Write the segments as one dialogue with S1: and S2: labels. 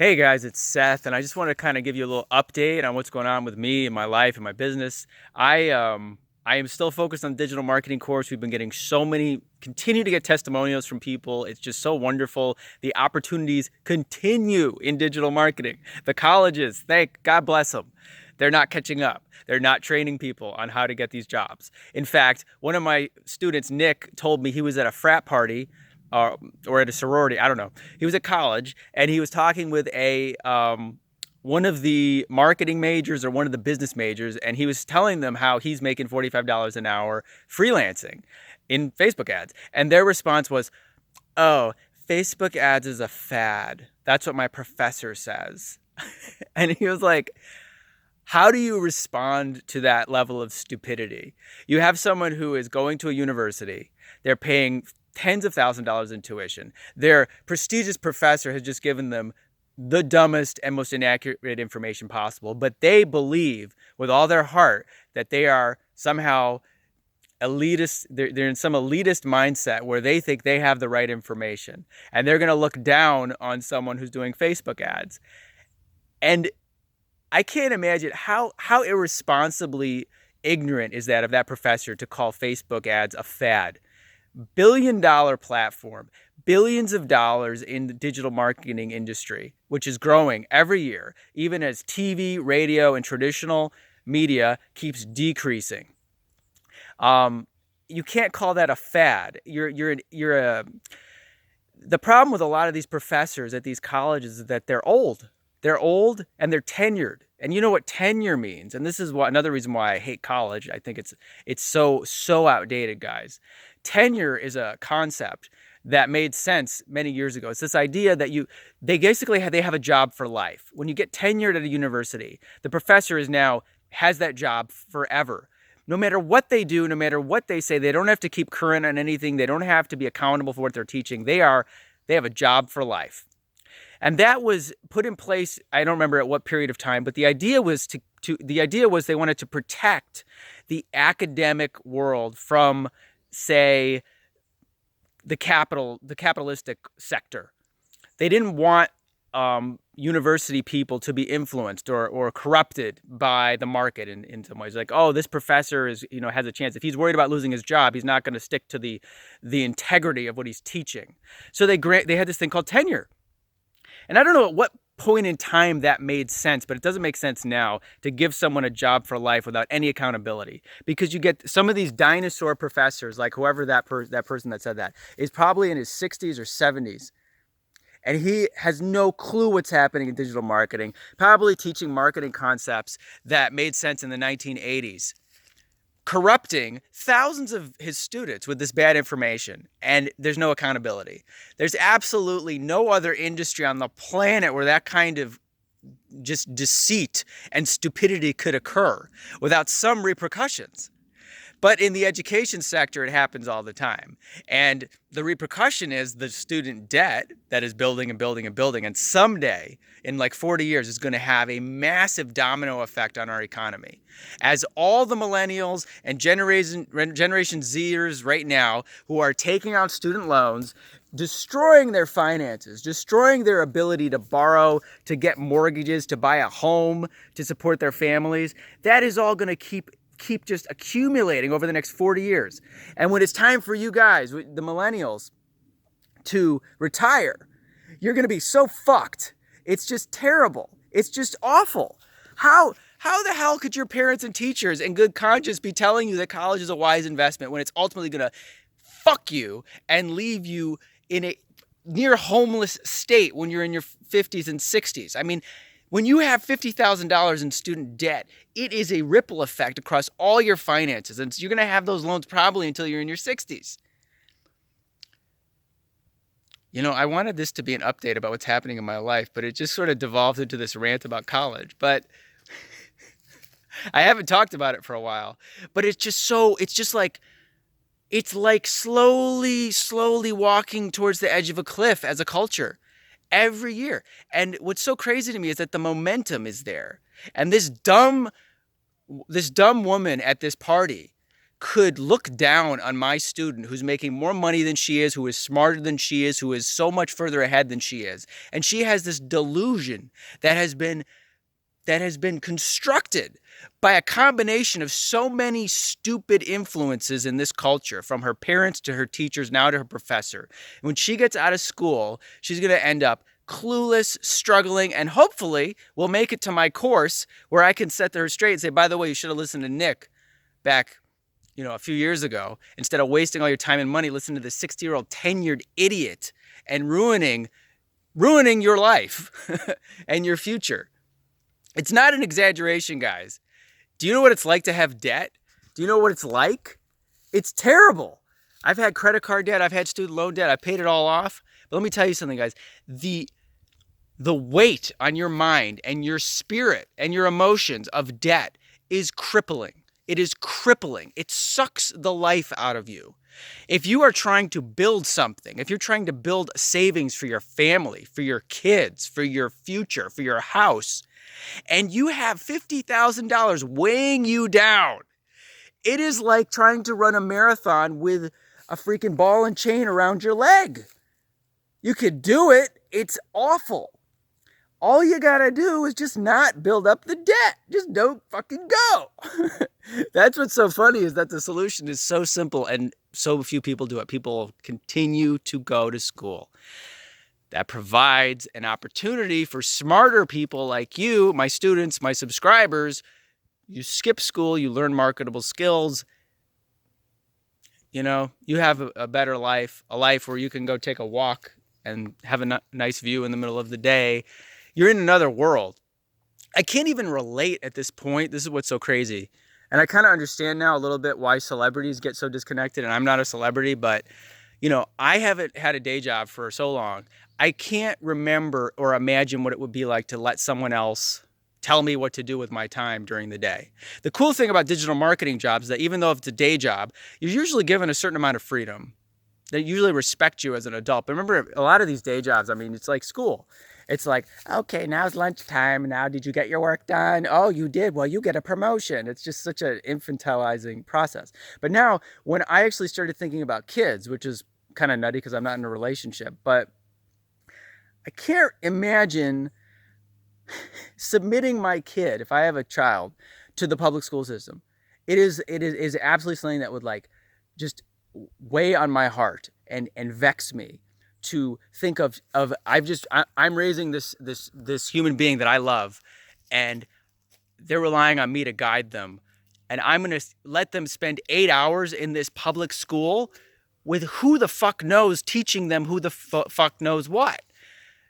S1: Hey guys, it's Seth, and I just want to kind of give you a little update on what's going on with me and my life and my business. I am still focused on digital marketing course. We've been getting so many, continue to get testimonials from people. It's just so wonderful. The opportunities continue in digital marketing. The colleges, thank God bless them. They're not catching up. They're not training people on how to get these jobs. In fact, one of my students, Nick, told me he was at a frat party or at a sorority. I don't know. He was at college and he was talking with a one of the marketing majors or one of the business majors, and he was telling them how he's making $45 an hour freelancing in Facebook ads. And their response was, "Oh, Facebook ads is a fad. That's what my professor says." And he was like, how do you respond to that level of stupidity? You have someone who is going to a university, they're paying tens of thousands of dollars in tuition. Their prestigious professor has just given them the dumbest and most inaccurate information possible, but they believe with all their heart that they are somehow elitist. They're in some elitist mindset where they think they have the right information, and they're going to look down on someone who's doing Facebook ads. And I can't imagine how irresponsibly ignorant is that of that professor to call Facebook ads a fad. $1 billion platform, billions of dollars in the digital marketing industry, which is growing every year, even as TV, radio, and traditional media keeps decreasing. You can't call that a fad. The problem with a lot of these professors at these colleges is that they're old. They're old and they're tenured. And you know what tenure means? And this is another reason why I hate college. I think it's so outdated, guys. Tenure is a concept that made sense many years ago. It's this idea that they have a job for life. When you get tenured at a university, the professor has that job forever. No matter what they do, no matter what they say, they don't have to keep current on anything. They don't have to be accountable for what they're teaching. They have a job for life. And that was put in place, I don't remember at what period of time, but the idea was they wanted to protect the academic world from, say, the capitalistic sector. They didn't want university people to be influenced or corrupted by the market in some ways. Like, oh, this professor has a chance. If he's worried about losing his job, he's not going to stick to the integrity of what he's teaching. So they had this thing called tenure. And I don't know at what point in time that made sense, but it doesn't make sense now to give someone a job for life without any accountability, because you get some of these dinosaur professors, like whoever that person that said that is probably in his 60s or 70s. And he has no clue what's happening in digital marketing, probably teaching marketing concepts that made sense in the 1980s. Corrupting thousands of his students with this bad information, and there's no accountability. There's absolutely no other industry on the planet where that kind of just deceit and stupidity could occur without some repercussions. But in the education sector, it happens all the time. And the repercussion is the student debt that is building and building and building. And someday, in like 40 years, is going to have a massive domino effect on our economy. As all the millennials and Generation Zers right now who are taking out student loans, destroying their finances, destroying their ability to borrow, to get mortgages, to buy a home, to support their families, that is all going to keep just accumulating over the next 40 years. And when it's time for you guys, the millennials, to retire, you're going to be so fucked. It's just terrible. It's just awful. How the hell could your parents and teachers in good conscience be telling you that college is a wise investment when it's ultimately going to fuck you and leave you in a near homeless state when you're in your 50s and 60s? I mean, when you have $50,000 in student debt, it is a ripple effect across all your finances. And so you're going to have those loans probably until you're in your 60s. I wanted this to be an update about what's happening in my life, but it just sort of devolved into this rant about college. But I haven't talked about it for a while. But it's like slowly walking towards the edge of a cliff as a culture. Every year. And what's so crazy to me is that the momentum is there. And this dumb woman at this party could look down on my student who's making more money than she is, who is smarter than she is, who is so much further ahead than she is. And she has this delusion that has been constructed by a combination of so many stupid influences in this culture, from her parents to her teachers, now to her professor. And when she gets out of school, she's going to end up clueless, struggling, and hopefully will make it to my course where I can set her straight and say, by the way, you should have listened to Nick back, a few years ago. Instead of wasting all your time and money listening to this 60-year-old tenured idiot and ruining your life and your future. It's not an exaggeration, guys. Do you know what it's like to have debt? Do you know what it's like? It's terrible. I've had credit card debt. I've had student loan debt. I paid it all off. But let me tell you something, guys. The weight on your mind and your spirit and your emotions of debt is crippling. It is crippling. It sucks the life out of you. If you are trying to build something, if you're trying to build savings for your family, for your kids, for your future, for your house, and you have $50,000 weighing you down, it is like trying to run a marathon with a freaking ball and chain around your leg. You could do it. It's awful. All you gotta do is just not build up the debt. Just don't fucking go. That's what's so funny, is that the solution is so simple and so few people do it. People continue to go to school. That provides an opportunity for smarter people like you, my students, my subscribers. You skip school, you learn marketable skills. You have a better life, a life where you can go take a walk and have a nice view in the middle of the day. You're in another world. I can't even relate at this point. This is what's so crazy. And I kind of understand now a little bit why celebrities get so disconnected. And I'm not a celebrity, but, I haven't had a day job for so long. I can't remember or imagine what it would be like to let someone else tell me what to do with my time during the day. The cool thing about digital marketing jobs is that even though it's a day job, you're usually given a certain amount of freedom. They usually respect you as an adult. But remember, a lot of these day jobs, it's like school. It's like, okay, now's lunchtime. Now, did you get your work done? Oh, you did. Well, you get a promotion. It's just such an infantilizing process. But now, when I actually started thinking about kids, which is kind of nutty because I'm not in a relationship, but I can't imagine submitting my kid, if I have a child, to the public school system. It is absolutely something that would just weigh on my heart and vex me to think of I'm raising this human being that I love, and they're relying on me to guide them, and I'm going to let them spend 8 hours in this public school with who the fuck knows teaching them who the fuck knows what.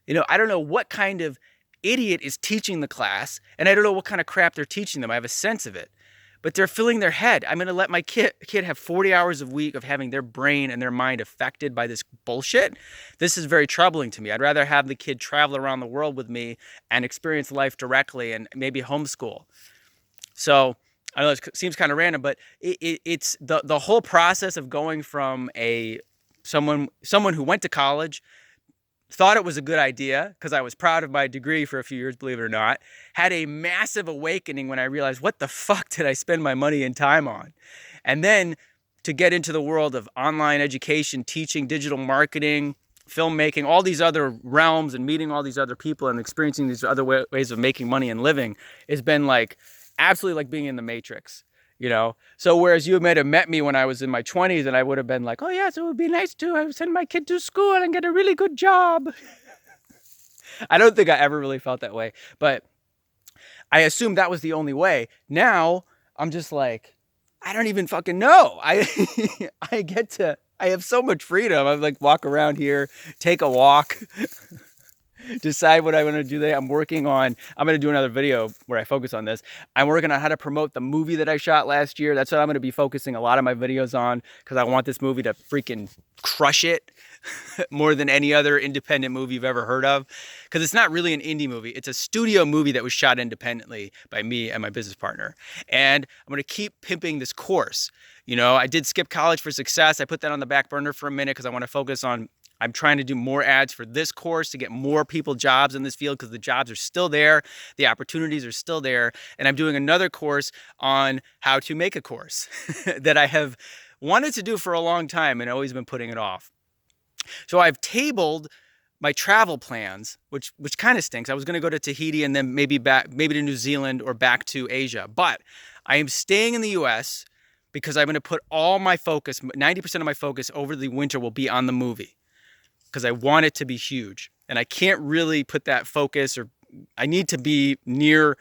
S1: I don't know what kind of idiot is teaching the class, and I don't know what kind of crap they're teaching them. I have a sense of it. But they're filling their head. I'm going to let my kid have 40 hours a week of having their brain and their mind affected by this bullshit. This is very troubling to me. I'd rather have the kid travel around the world with me and experience life directly and maybe homeschool. So I know it seems kind of random, but it's the whole process of going from someone who went to college, thought it was a good idea because I was proud of my degree for a few years, believe it or not, had a massive awakening when I realized, what the fuck did I spend my money and time on? And then to get into the world of online education, teaching, digital marketing, filmmaking, all these other realms, and meeting all these other people and experiencing these other ways of making money and living has been absolutely like being in the Matrix. So whereas you might have met me when I was in my 20s and I would have been like, oh yeah, so it would be nice to send my kid to school and get a really good job. I don't think I ever really felt that way, but I assumed that was the only way. Now I'm just like, I don't even fucking know. I have so much freedom. I walk around here, take a walk, decide what I want to do there. I'm going to do another video where I focus on this. I'm working on how to promote the movie that I shot last year. That's what I'm going to be focusing a lot of my videos on, because I want this movie to freaking crush it more than any other independent movie you've ever heard of. Because it's not really an indie movie. It's a studio movie that was shot independently by me and my business partner. And I'm going to keep pimping this course. I did skip college for success. I put that on the back burner for a minute because I want to focus on I'm trying to do more ads for this course to get more people jobs in this field because the jobs are still there. The opportunities are still there. And I'm doing another course on how to make a course that I have wanted to do for a long time and always been putting it off. So I've tabled my travel plans, which kind of stinks. I was going to go to Tahiti and then maybe to New Zealand or back to Asia. But I am staying in the US because I'm going to put all my focus, 90% of my focus over the winter will be on the movie because I want it to be huge. And I can't really put that focus, or I need to be near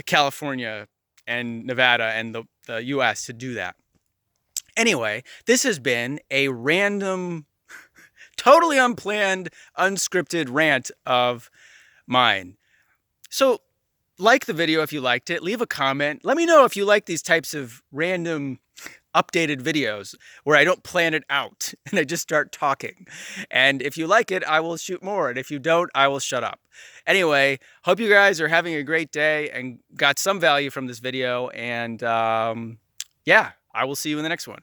S1: California and Nevada and the US to do that. Anyway, this has been a random, totally unplanned, unscripted rant of mine. So like the video if you liked it, leave a comment. Let me know if you like these types of random updated videos where I don't plan it out and I just start talking. And if you like it, I will shoot more. And if you don't, I will shut up. Anyway, hope you guys are having a great day and got some value from this video. And yeah, I will see you in the next one.